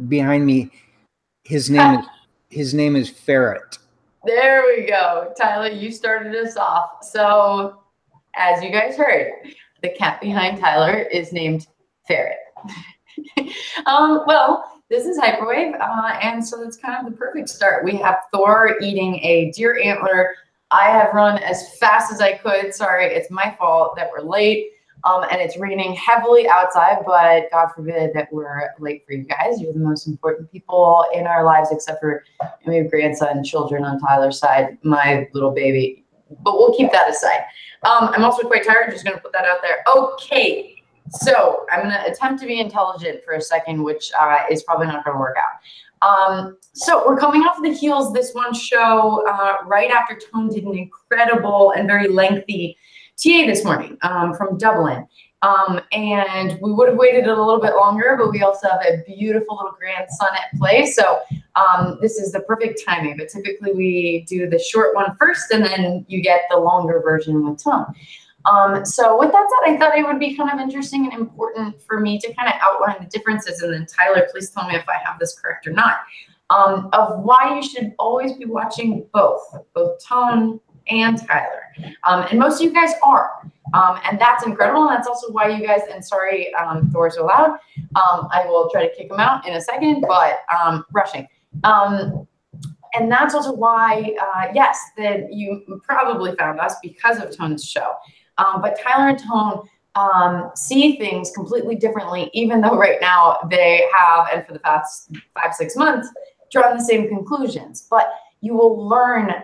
behind me. His name is Ferret. There we go. Tyler, you started us off. So as you guys heard, the cat behind Tyler is named Ferret. Well, this is Hyperwave, and so that's kind of the perfect start. We have Thor eating a deer antler. I have run as fast as I could. Sorry, it's my fault that we're late. And it's raining heavily outside, but God forbid that we're late for you guys. You're the most important people in our lives, except for we have grandson, children on Tyler's side, my little baby. But we'll keep that aside. I'm also quite tired. Just going to put that out there. Okay, so I'm going to attempt to be intelligent for a second, which is probably not going to work out. So we're coming off the heels this one show right after Tone did an incredible and very lengthy TA this morning from Dublin. And we would have waited a little bit longer, but we also have a beautiful little grandson at play. So this is the perfect timing. But typically we do the short one first, and then you get the longer version with Tone. So with that said, I thought it would be kind of interesting and important for me to kind of outline the differences. And then Tyler, please tell me if I have this correct or not, of why you should always be watching both Tone and Tyler. And most of you guys are. And that's incredible. And that's also why you guys, and sorry, Thor's so loud. I will try to kick him out in a second, but rushing. And that's also why, yes, that you probably found us because of Tone's show. But Tyler and Tone see things completely differently, even though right now they have, and for the past 5-6 months, drawn the same conclusions. But you will learn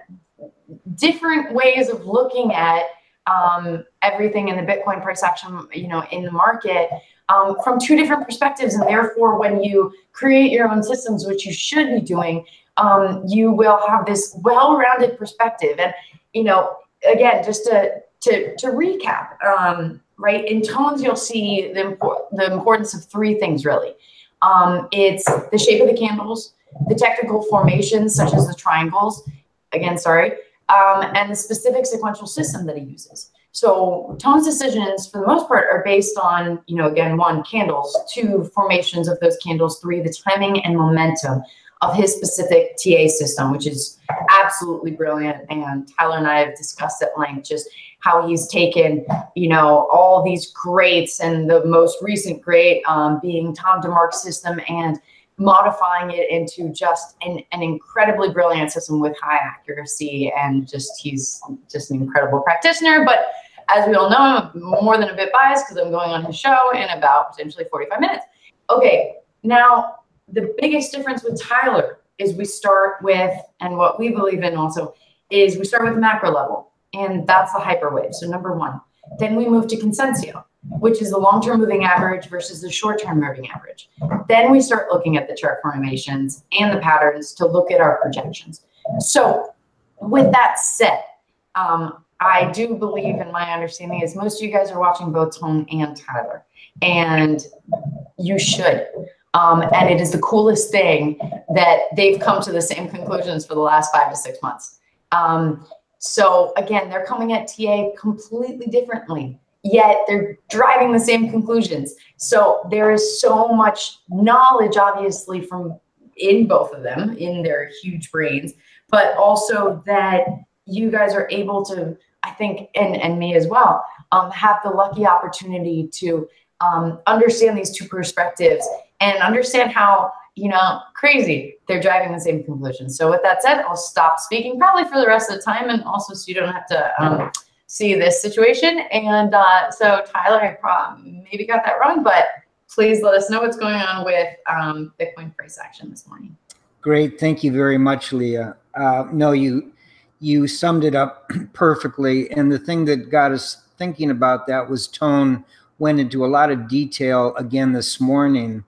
different ways of looking at everything in the Bitcoin price action, you know, in the market from two different perspectives. And therefore, when you create your own systems, which you should be doing, you will have this well-rounded perspective. And, you know, again, just to recap, right, in Tones, you'll see the importance of three things, really. It's the shape of the candles, the technical formations, such as the triangles, again, sorry, and the specific sequential system that he uses. So Tone's decisions, for the most part, are based on, you know, again, 1, candles, 2, formations of those candles, 3, the timing and momentum of his specific TA system, which is absolutely brilliant. And Tyler and I have discussed at length just how he's taken, you know, all these greats, and the most recent great being Tom DeMark's system, and modifying it into just an incredibly brilliant system with high accuracy. And just, he's just an incredible practitioner. But as we all know, I'm more than a bit biased because I'm going on his show in about potentially 45 minutes. Okay, now the biggest difference with Tyler is we start with, and what we believe in also, is we start with the macro level, and that's the hyperwave. So number 1. Then we move to Consensio, which is the long-term moving average versus the short-term moving average. Then we start looking at the chart formations and the patterns to look at our projections. So with that said, I do believe, and my understanding is most of you guys are watching both Tone and Tyler, and you should. And it is the coolest thing that they've come to the same conclusions for the last 5 to 6 months. So again, they're coming at TA completely differently, yet they're driving the same conclusions. So there is so much knowledge, obviously, from in both of them, in their huge brains, but also that you guys are able to, I think, and me as well, have the lucky opportunity to understand these two perspectives and understand how, you know, crazy they're driving the same conclusions. So with that said, I'll stop speaking probably for the rest of the time, and also so you don't have to see this situation. And so Tyler, I maybe got that wrong, but please let us know what's going on with Bitcoin price action this morning. Great, thank you very much, Leah. No, you summed it up perfectly. And the thing that got us thinking about that was Tone went into a lot of detail again this morning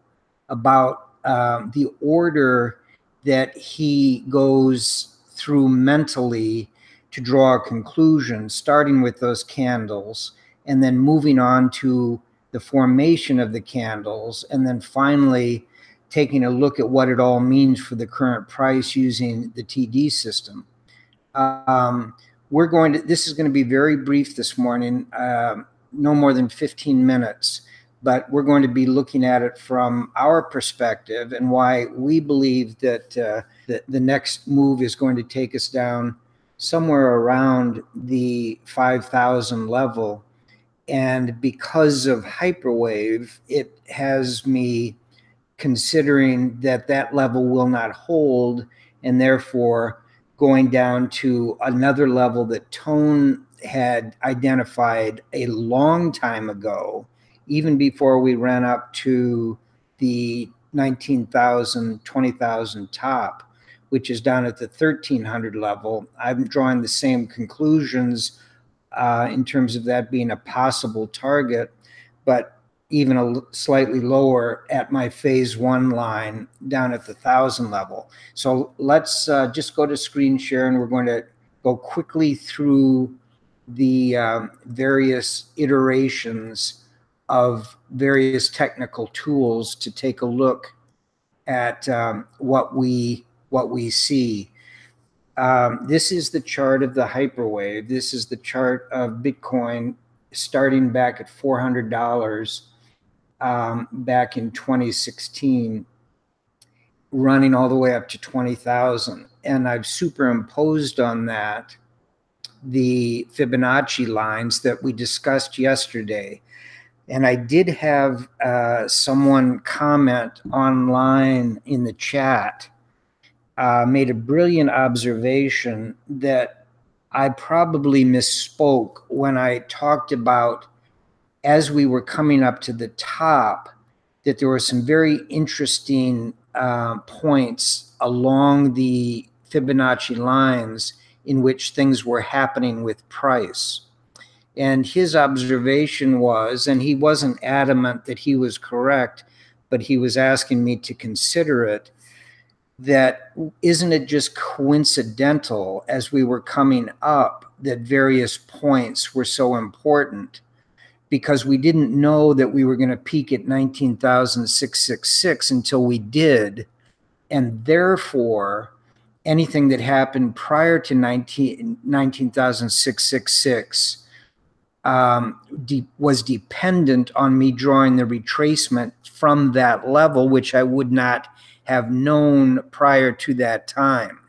about the order that he goes through mentally to draw a conclusion, starting with those candles and then moving on to the formation of the candles, and then finally taking a look at what it all means for the current price using the TD system. This is going to be very brief this morning, no more than 15 minutes. but we're going to be looking at it from our perspective and why we believe that the next move is going to take us down somewhere around the 5,000 level. And because of Hyperwave, it has me considering that that level will not hold, and therefore going down to another level that Tone had identified a long time ago, even before we ran up to the 19,000, 20,000 top, which is down at the 1,300 level. I'm drawing the same conclusions in terms of that being a possible target, but even slightly lower at my phase one line down at the 1,000 level. So let's just go to screen share, and we're going to go quickly through the various iterations of various technical tools to take a look at what we see. This is the chart of the Hyperwave. This is the chart of Bitcoin starting back at $400 back in 2016, running all the way up to 20,000. And I've superimposed on that the Fibonacci lines that we discussed yesterday. And I did have someone comment online in the chat, made a brilliant observation that I probably misspoke when I talked about, as we were coming up to the top, that there were some very interesting points along the Fibonacci lines in which things were happening with price. And his observation was, and he wasn't adamant that he was correct, but he was asking me to consider it, that isn't it just coincidental as we were coming up that various points were so important? Because we didn't know that we were going to peak at 19,666 until we did. And therefore, anything that happened prior to 19,666 was dependent on me drawing the retracement from that level, which I would not have known prior to that time.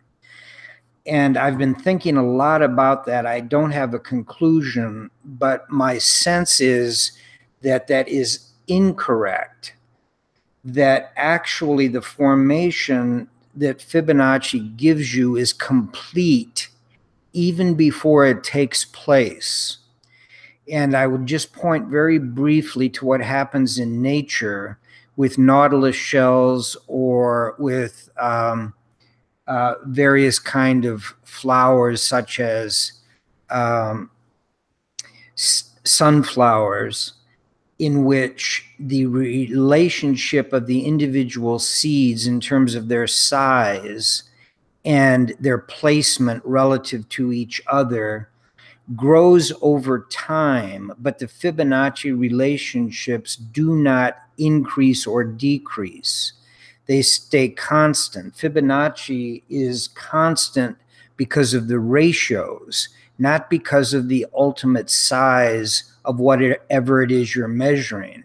And I've been thinking a lot about that. I don't have a conclusion, but my sense is that that is incorrect, that actually the formation that Fibonacci gives you is complete even before it takes place. And I would just point very briefly to what happens in nature with nautilus shells or with various kind of flowers, such as sunflowers, in which the relationship of the individual seeds in terms of their size and their placement relative to each other grows over time, but the Fibonacci relationships do not increase or decrease. They stay constant. Fibonacci is constant because of the ratios, not because of the ultimate size of whatever it is you're measuring.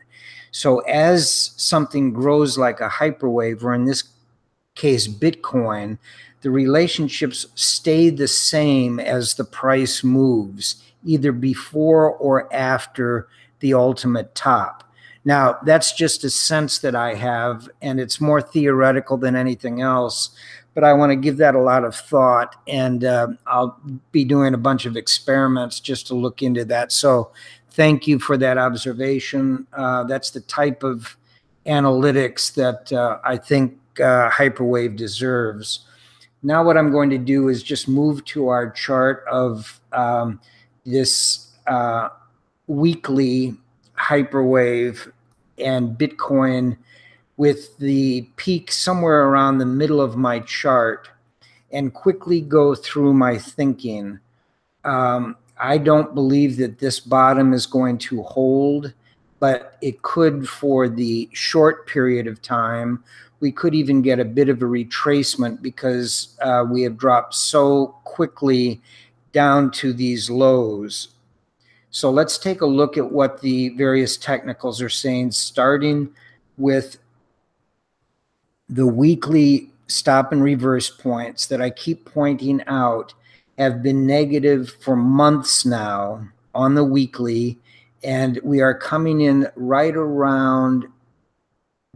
So as something grows like a hyperwave, or in this case, Bitcoin, the relationships stay the same as the price moves, either before or after the ultimate top. Now, that's just a sense that I have, and it's more theoretical than anything else, but I want to give that a lot of thought, and I'll be doing a bunch of experiments just to look into that. So thank you for that observation. That's the type of analytics that I think Hyperwave deserves. Now what I'm going to do is just move to our chart of this weekly Hyperwave and Bitcoin, with the peak somewhere around the middle of my chart, and quickly go through my thinking. I don't believe that this bottom is going to hold, but it could for the short period of time. We could even get a bit of a retracement because we have dropped so quickly down to these lows. So let's take a look at what the various technicals are saying, starting with the weekly stop and reverse points that I keep pointing out have been negative for months now on the weekly, and we are coming in right around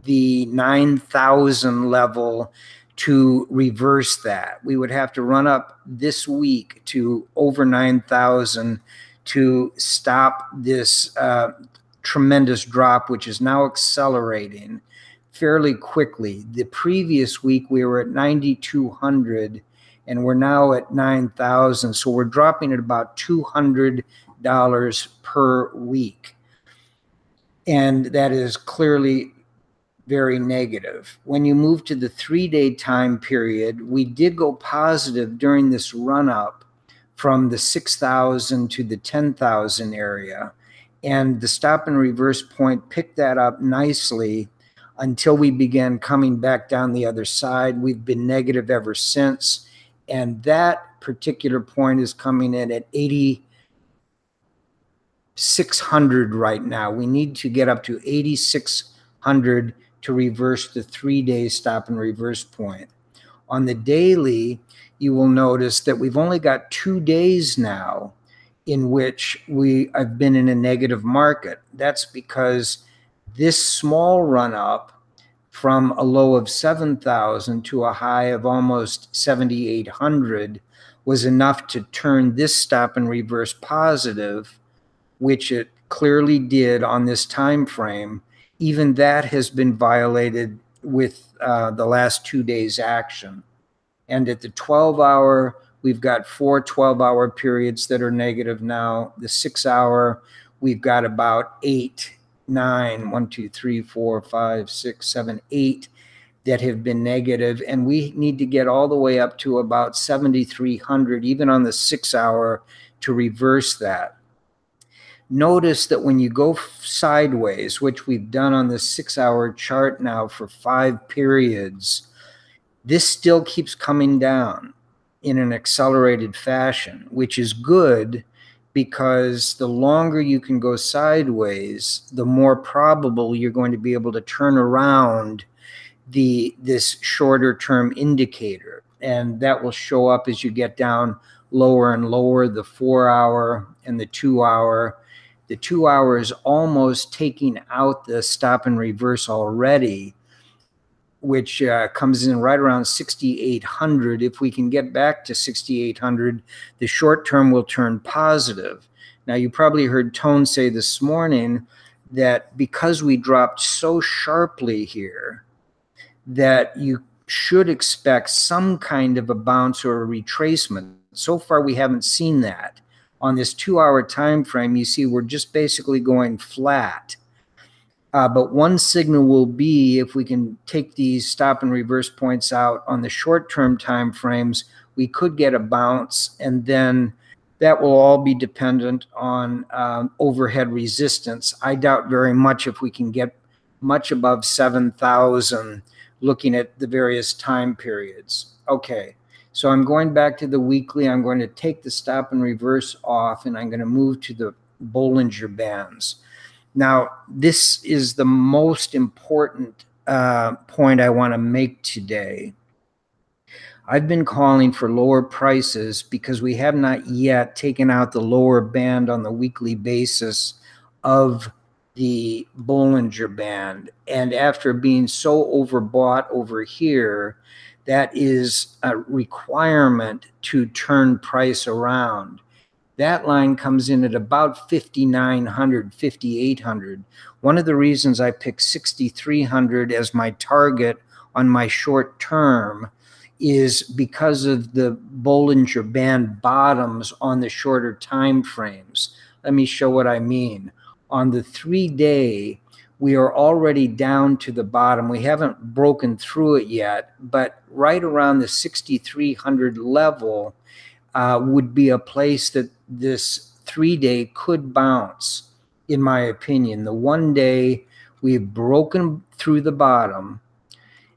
the 9,000 level to reverse that. We would have to run up this week to over 9,000 to stop this tremendous drop, which is now accelerating fairly quickly. The previous week we were at 9,200 and we're now at 9,000. So we're dropping at about $200 per week. And that is clearly very negative. When you move to the 3-day time period, we did go positive during this run up from the 6,000 to the 10,000 area. And the stop and reverse point picked that up nicely until we began coming back down the other side. We've been negative ever since. And that particular point is coming in at 8,600 right now. We need to get up to 8,600 to reverse the 3-day stop and reverse point. On the daily, you will notice that we've only got 2 days now in which I've been in a negative market. That's because this small run up from a low of 7,000 to a high of almost 7,800 was enough to turn this stop and reverse positive, which it clearly did on this time frame. Even that has been violated with the last 2 days action. And at the 12-hour, we've got 4 12-hour periods that are negative now. The 6-hour, we've got about 8, 9, 1, 2, 3, 4, 5, 6, 7, 8 that have been negative. And we need to get all the way up to about 7,300, even on the 6-hour, to reverse that. Notice that when you go sideways, which we've done on the 6-hour chart now for 5 periods, this still keeps coming down in an accelerated fashion, which is good because the longer you can go sideways, the more probable you're going to be able to turn around this shorter term indicator. And that will show up as you get down lower and lower, the 4-hour and the 2-hour. The 2-hour is almost taking out the stop and reverse already, which comes in right around 6,800. If we can get back to 6,800, the short term will turn positive. Now, you probably heard Tone say this morning that because we dropped so sharply here, that you should expect some kind of a bounce or a retracement. So far, we haven't seen that. On this 2-hour time frame, you see we're just basically going flat. But one signal will be if we can take these stop and reverse points out on the short-term time frames, we could get a bounce, and then that will all be dependent on overhead resistance. I doubt very much if we can get much above 7,000 looking at the various time periods. Okay. So I'm going back to the weekly. I'm going to take the stop and reverse off, and I'm going to move to the Bollinger Bands. Now, this is the most important point I want to make today. I've been calling for lower prices because we have not yet taken out the lower band on the weekly basis of the Bollinger Band. And after being so overbought over here, that is a requirement to turn price around. That line comes in at about 5,900, 5,800. One of the reasons I picked 6,300 as my target on my short term is because of the Bollinger Band bottoms on the shorter time frames. Let me show what I mean. On the 3-day, we are already down to the bottom. We haven't broken through it yet, but right around the 6,300 level would be a place that this 3-day could bounce, in my opinion. The 1-day, we've broken through the bottom,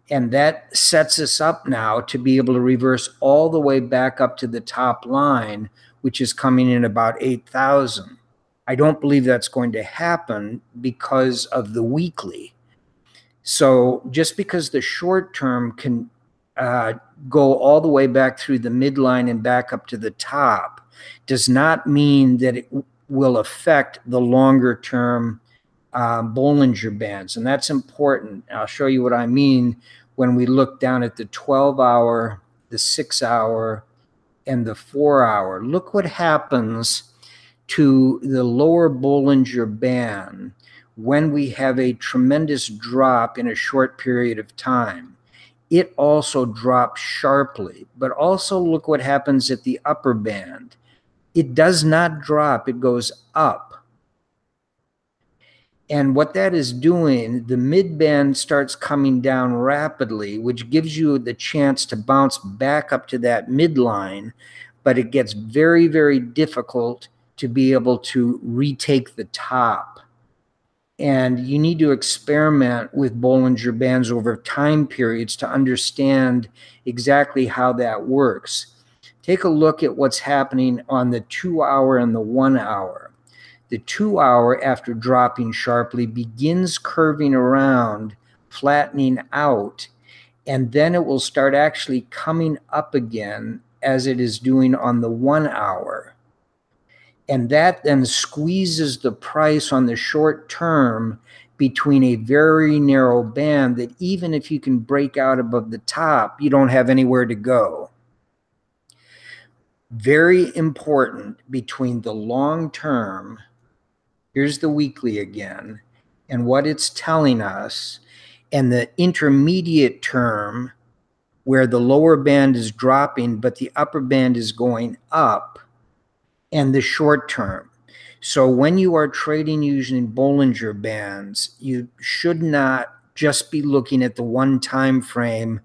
and that sets us up now to be able to reverse all the way back up to the top line, which is coming in about 8,000. I don't believe that's going to happen because of the weekly. So just because the short term can go all the way back through the midline and back up to the top does not mean that it will affect the longer term Bollinger Bands. And that's important. I'll show you what I mean when we look down at the 12-hour, the 6-hour, and the 4-hour. Look what happens to the lower Bollinger Band when we have a tremendous drop in a short period of time. It also drops sharply, but also look what happens at the upper band. It does not drop, it goes up. And what that is doing, the mid-band starts coming down rapidly, which gives you the chance to bounce back up to that midline, but it gets very, very difficult to be able to retake the top. And you need to experiment with Bollinger Bands over time periods to understand exactly how that works. Take a look at what's happening on the 2-hour and the 1-hour. The 2-hour, after dropping sharply, begins curving around, flattening out, and then it will start actually coming up again as it is doing on the 1-hour. And that then squeezes the price on the short term between a very narrow band that even if you can break out above the top, you don't have anywhere to go. Very important between the long term, here's the weekly again, and what it's telling us, and the intermediate term where the lower band is dropping but the upper band is going up, and the short term. So when you are trading using Bollinger Bands, you should not just be looking at the one time frame,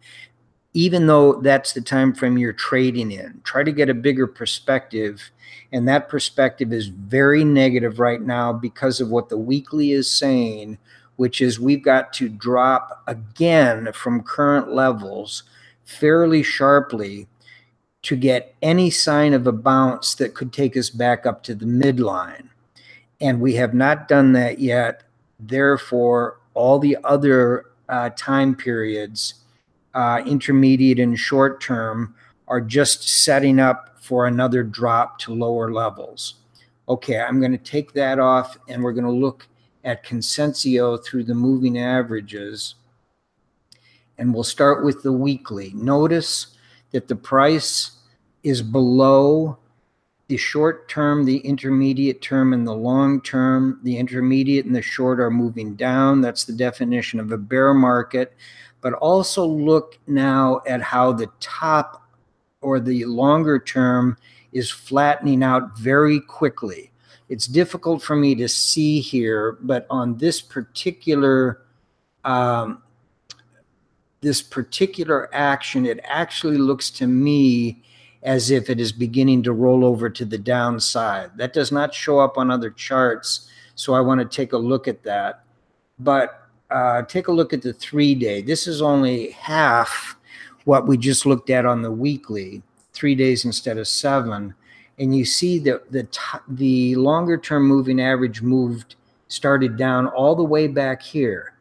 even though that's the time frame you're trading in. Try to get a bigger perspective, and that perspective is very negative right now because of what the weekly is saying, which is we've got to drop again from current levels fairly sharply to get any sign of a bounce that could take us back up to the midline. And we have not done that yet. Therefore, all the other time periods, intermediate and short term, are just setting up for another drop to lower levels. Okay, I'm going to take that off, and we're going to look at Consensio through the moving averages. And we'll start with the weekly. Notice that the price is below the short term, the intermediate term, and the long term. The intermediate and the short are moving down. That's the definition of a bear market. But also look now at how the top or the longer term is flattening out very quickly. It's difficult for me to see here, but on this particular action, it actually looks to me as if it is beginning to roll over to the downside. That does not show up on other charts, so I want to take a look at that. But take a look at the 3-day. This is only half what we just looked at on the weekly, 3 days instead of 7. And you see that the longer term moving average started down all the way back here.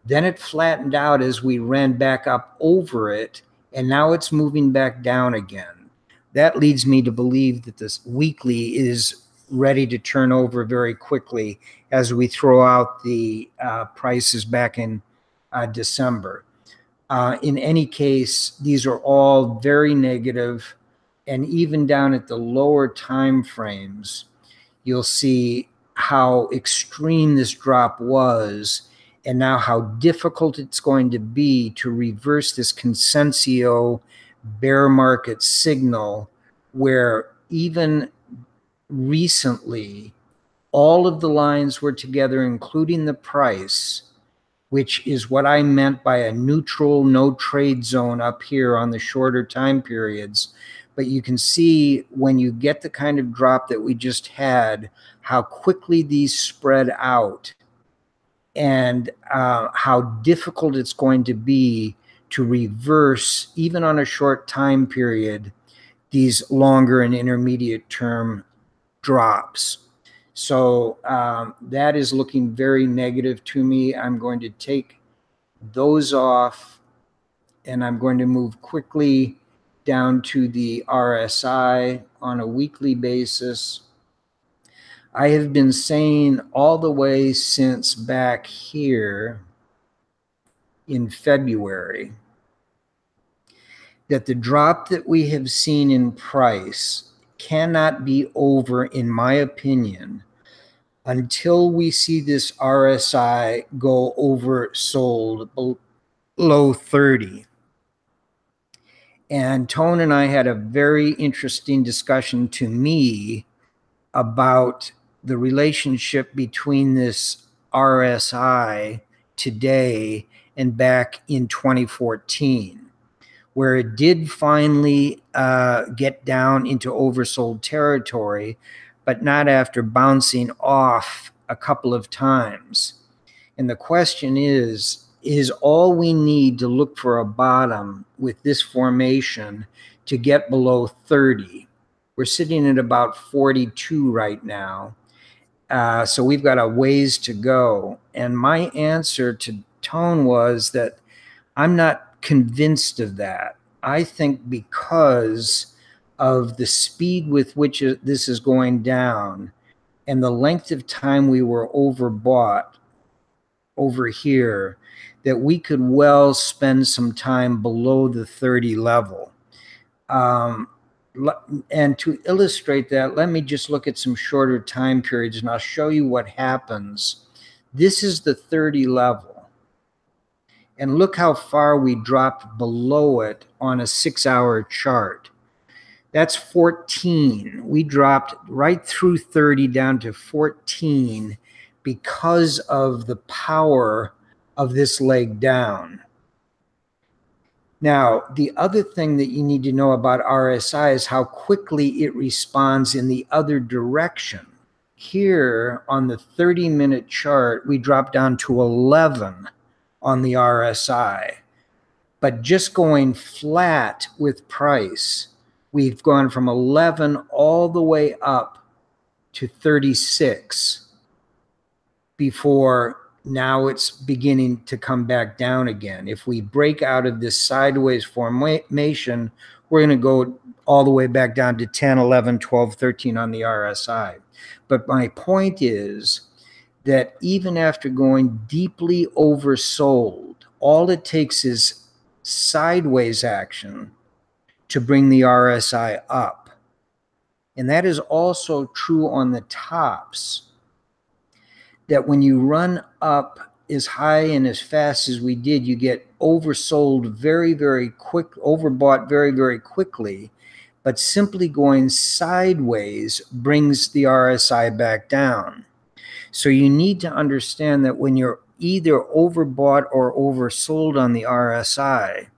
Then it flattened out as we ran back up over it, and now it's moving back down again. That leads me to believe that this weekly is ready to turn over very quickly as we throw out the prices back in December. In any case, these are all very negative, and even down at the lower time frames, you'll see how extreme this drop was, and now how difficult it's going to be to reverse this Consensio bear market signal, where even recently all of the lines were together, including the price, which is what I meant by a neutral no trade zone up here on the shorter time periods. But you can see when you get the kind of drop that we just had, how quickly these spread out, and how difficult it's going to be to reverse, even on a short time period, these longer and intermediate term drops. So that is looking very negative to me. I'm going to take those off, and I'm going to move quickly down to the RSI on a weekly basis. I have been saying all the way since back here in February that the drop that we have seen in price cannot be over, in my opinion, until we see this RSI go oversold below 30. And Tone and I had a very interesting discussion, to me, about the relationship between this RSI today and back in 2014, where it did finally get down into oversold territory, but not after bouncing off a couple of times. And the question is all we need to look for a bottom with this formation to get below 30? We're sitting at about 42 right now. So we've got a ways to go. And my answer to Tone was that I'm not convinced of that. I think because of the speed with which this is going down and the length of time we were overbought over here, that we could well spend some time below the 30 level. And to illustrate that, let me just look at some shorter time periods, and I'll show you what happens. This is the 30 level. And look how far we dropped below it on a 6-hour chart. That's 14. We dropped right through 30 down to 14 because of the power of this leg down. Now, the other thing that you need to know about RSI is how quickly it responds in the other direction. Here on the 30-minute chart, we dropped down to 11 on the RSI. But just going flat with price, we've gone from 11 all the way up to 36 before now it's beginning to come back down again. If we break out of this sideways formation, we're going to go all the way back down to 10, 11, 12, 13 on the RSI. But my point is that even after going deeply oversold, all it takes is sideways action to bring the RSI up. And that is also true on the tops, that when you run up as high and as fast as we did, you get oversold very, very quick, overbought very, very quickly. But simply going sideways brings the RSI back down. So you need to understand that when you're either overbought or oversold on the RSI,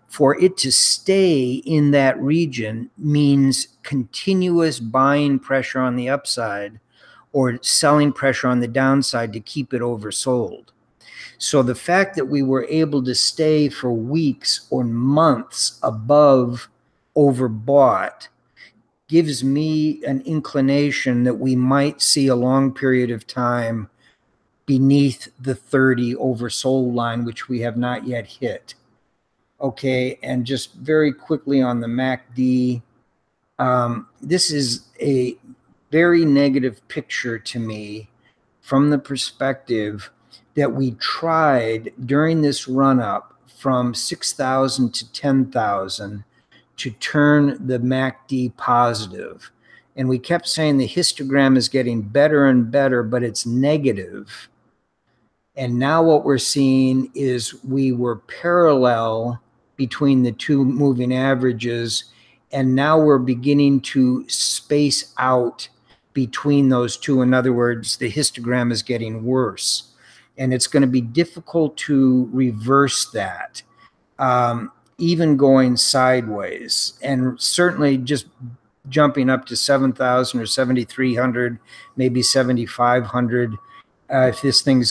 for it to stay in that region means continuous buying pressure on the upside or selling pressure on the downside to keep it oversold. So the fact that we were able to stay for weeks or months above overbought gives me an inclination that we might see a long period of time beneath the 30 oversold line, which we have not yet hit. Okay, and just very quickly on the MACD, this is a very negative picture to me from the perspective that we tried during this run-up from 6,000 to 10,000 to turn the MACD positive. And we kept saying the histogram is getting better and better, but it's negative. And now what we're seeing is we were parallel between the two moving averages, and now we're beginning to space out between those two. In other words, the histogram is getting worse. And it's going to be difficult to reverse that, even going sideways. And certainly just jumping up to 7,000 or 7,300, maybe 7,500, if this thing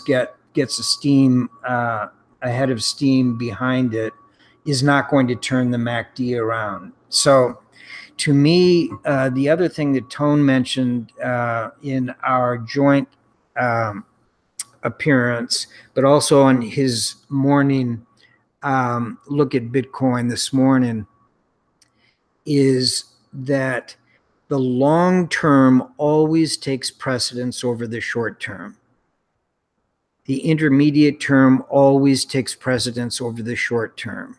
gets a steam, a head of steam behind it, is not going to turn the MACD around. So To me, the other thing that Tone mentioned in our joint appearance, but also on his morning look at Bitcoin this morning, is that the long term always takes precedence over the short term. The intermediate term always takes precedence over the short term.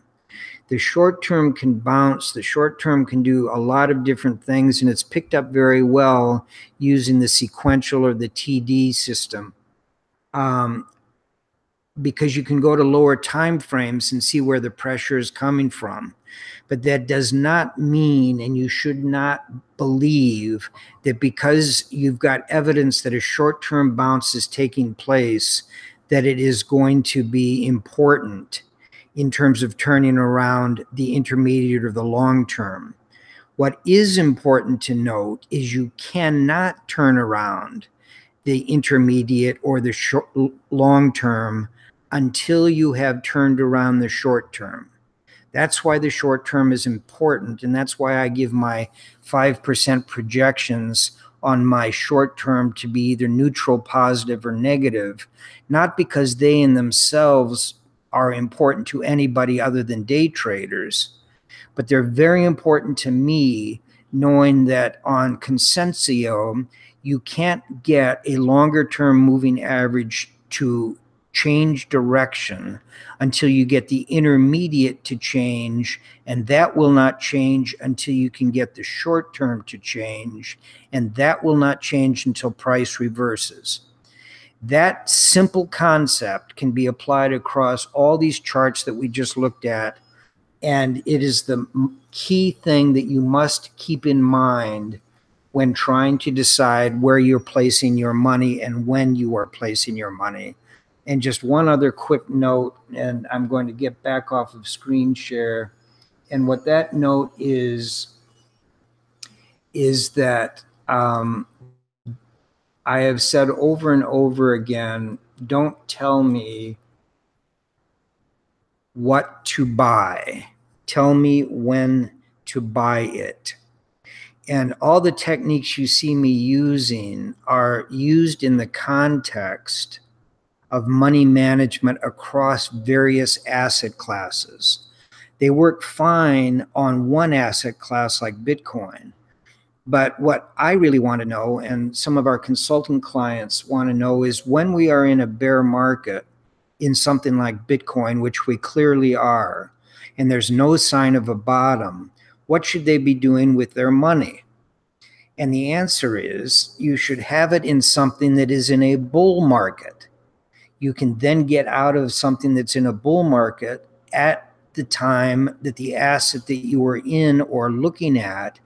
The short term can bounce, the short term can do a lot of different things, and it's picked up very well using the sequential or the TD system. Because you can go to lower time frames and see where the pressure is coming from. But that does not mean, and you should not believe, that because you've got evidence that a short-term bounce is taking place, that it is going to be important in terms of turning around the intermediate or the long term. What is important to note is you cannot turn around the intermediate or the long term until you have turned around the short term. That's why the short term is important, and that's why I give my 5% projections on my short term to be either neutral, positive, or negative, not because they in themselves are important to anybody other than day traders, but they're very important to me, knowing that on Consensio, you can't get a longer term moving average to change direction until you get the intermediate to change, and that will not change until you can get the short term to change, and that will not change until price reverses. That simple concept can be applied across all these charts that we just looked at, and it is the key thing that you must keep in mind when trying to decide where you're placing your money and when you are placing your money. And just one other quick note, and I'm going to get back off of screen share. And what that note is that I have said over and over again, don't tell me what to buy. Tell me when to buy it. And all the techniques you see me using are used in the context of money management across various asset classes. They work fine on one asset class like Bitcoin. But what I really want to know, and some of our consultant clients want to know, is when we are in a bear market in something like Bitcoin, which we clearly are, and there's no sign of a bottom, what should they be doing with their money? And the answer is you should have it in something that is in a bull market. You can then get out of something that's in a bull market at the time that the asset that you are in or looking at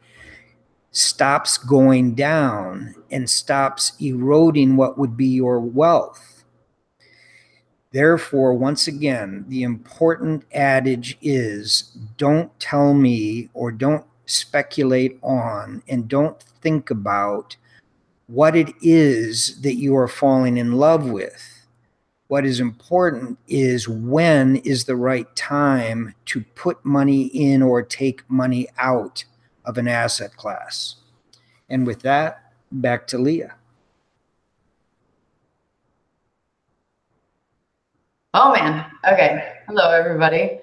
stops going down and stops eroding what would be your wealth. Therefore, once again, the important adage is don't tell me or don't speculate on and don't think about what it is that you are falling in love with. What is important is when is the right time to put money in or take money out of an asset class. And with that, back to Leah. Oh man. Okay. Hello, everybody.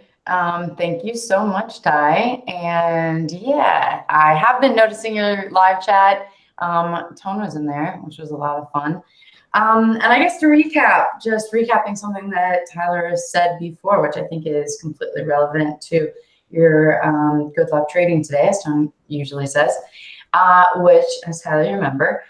Thank you so much, Ty. And yeah, I have been noticing your live chat. Tone was in there, which was a lot of fun. And I guess to recap, just recapping something that Tyler has said before, which I think is completely relevant to your good luck trading today, as Tone usually says, which, as Tyler, you remember,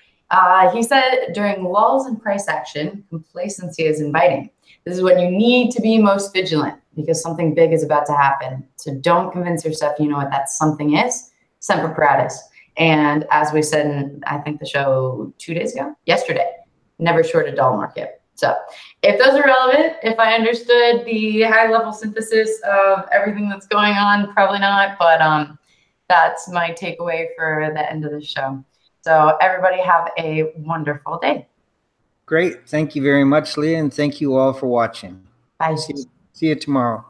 he said during lulls in price action, complacency is inviting. This is when you need to be most vigilant because something big is about to happen. So don't convince yourself you know what that something is. Semper Paratus. And as we said in, I think, the show 2 days ago, yesterday, never short a dull market. So if those are relevant, if I understood the high level synthesis of everything that's going on, probably not, but that's my takeaway for the end of the show. So everybody have a wonderful day. Great. Thank you very much, Leah, and thank you all for watching. Bye. See you tomorrow.